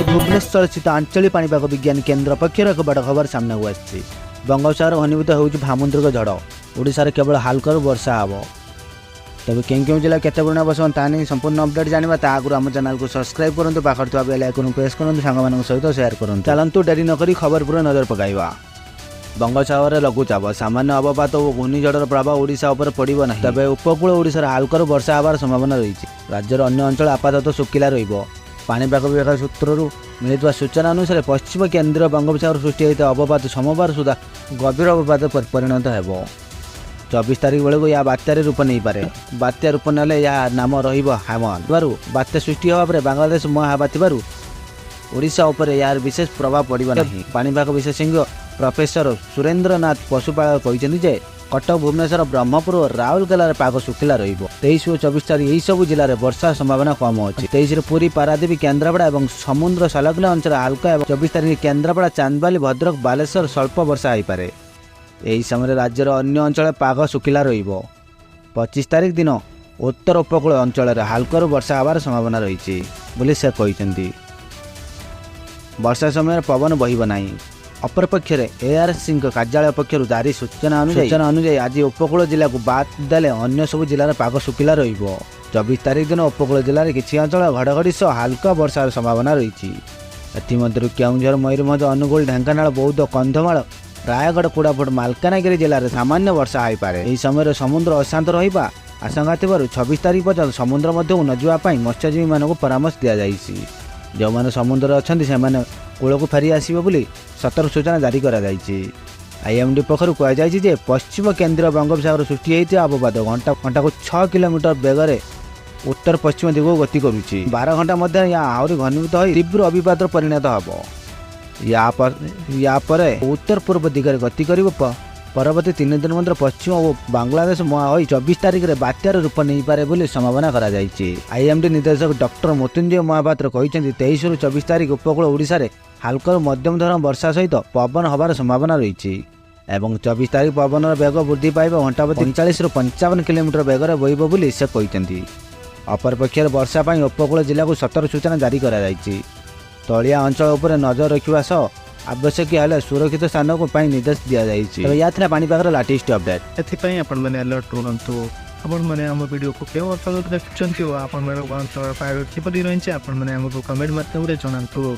भुवनेश्वर स्थित आंचलिक पाणीपाग विज्ञान केन्द्र पक्षर एक बड़ खबर सामना को आसी। बंगोपसागर घनीभूत हो भामुद्रिक झड़ ओडिशार केवल हालकर वर्षा हम। तेज क्यों जिला केते बना बसन तानी संपूर्ण अपडेट जाना ता आगु आम चैनल को सब्सक्राइब करूँ पाखर थोड़ा बेल आइकन प्रेस करूँ सांग सहित शेयर करूँ। चलतु डेरी नक खबर पूरा नजर पकाइबा। बंगोपसागर लघुचाप सामान्य अवपात और घूर्णिझड़र प्रभाव ओडिशा उपर पड़ो ना। तेज उपकूल ओडिशार हालकर वर्षा हबार संभावना रही। राज्यर अन्य अंचल आपाततः शुखिला रहिबो। पाणीपाग विभाग सूत्रରୁ मिलता सूचना अनुसार पश्चिम केन्द्रीय बंगोपसागर सृष्टि होता अवपात सोमवार सुधा गभीर अवपात परिणत हो। 24 तारीख बेलू यह बात्यार रूप नहीं पारे। बात्या रूप ना यह नाम रमन बात्या सृष्टि होगा पर बांग्लादेश मुहां ओडिशा उपर यार विशेष प्रभाव पड़ो ना। पाणीपाग विशेषज्ञ प्रोफेसर सुरेन्द्रनाथ पशुपाल कहते कटक भुवनेश्वर ब्रह्मपुर और राउरकेलार पाग शुखिला रहिबो। 23 और 24 तारीख यही सब जिले में वर्षा संभावना कम अच्छी। 23 पुरी पारादीप केन्द्रापड़ा और समुद्र सलग्न अंचल हल्का। 24 तारीख केन्द्रापड़ा चांदबाली भद्रक बालेश्वर स्वल्प वर्षा हो पारे। यही समय राज्यर अन्य अंचल पाग शुखिला रहिबो। 25 तारीख दिन उत्तर उपकूल अंचल हालकर वर्षा हबार संभावना रही बोली से कहते। वर्षा समय पवन बहिब नहीं। अपरपक्षे एआरसी कार्यालय पक्षर जारी सूचना अनुसार आज उपकूल जिला को बाद देले अन्य सब जिलार पाग शुखिला रहिबो। 24 तारीख दिन उपकूल जिले में किसी अंचल घड़घड़ी सह हालका वर्षार संभावना रही। एमध्य केउंझर मयूरभंज अनुगुल ढेंकानाल बौद्ध कंधमाल रायगढ़ कोड़ापुट मालकानगिरी जिले में सामान्य वर्षा हो पाए। यह समय समुद्र अशांत रहा आशंका थी 26 तारीख पर्यंत समुद्र मध्य न जावाई मत्स्यजीवी मानक परामर्श दि जाइए। जो मैंने समुद्र अच्छा से कूल को फेरी आसवे बोली सतर्क सूचना जारी कर आईएमडी पक्षर कहुई पश्चिम केन्द्रीय बंगोपसागर सृष्टि होता अवपात घंटा को 6 किलोमीटर बेगर उत्तर पश्चिम दिग गति करुच्ची। 12 घंटा मध्य यह आहरी घनीभूत हो तीव्र अविपात परिणत हम। या उत्तर पूर्व दिगरे गति कर परवर्ती 3 दिन मध्य पश्चिम और बांग्लादेश मुहां हो 24 तारीख में बात्यार रूप नहीं पारे बोली संभावना करा जायछि। आईएमडी निर्देशक डॉक्टर मृत्युंजय महापात्र कहते 23 और 24 तारीख उपकूल ओडिशा रे हालकर मध्यम धरण वर्षा सहित पवन हबार संभावना रही। 24 तारीख पवन बेग वृद्धि पाइब घंटा 45 ରୁ 55 किलोमीटर बेगर बहिब बोली से कहते। अपरपक्षे वर्षा पर उपकूल जिला को सतर्क सूचना जारी कर तलिया अंचल उपर नजर रखा सह आवश्यक हेल्ले सुरक्षित स्थान को निर्देश दि जाए। या पाणीपाग लाटेस्ट अपडेट एथपाई आपण मैंने अलर्ट रुहतु। आपण मैंने आम वीडियो को केउ अंचल देखुं आपण मैंने अंचल पाग किपरि रही आपण मैंने आमको कमेंट माध्यम जनातु।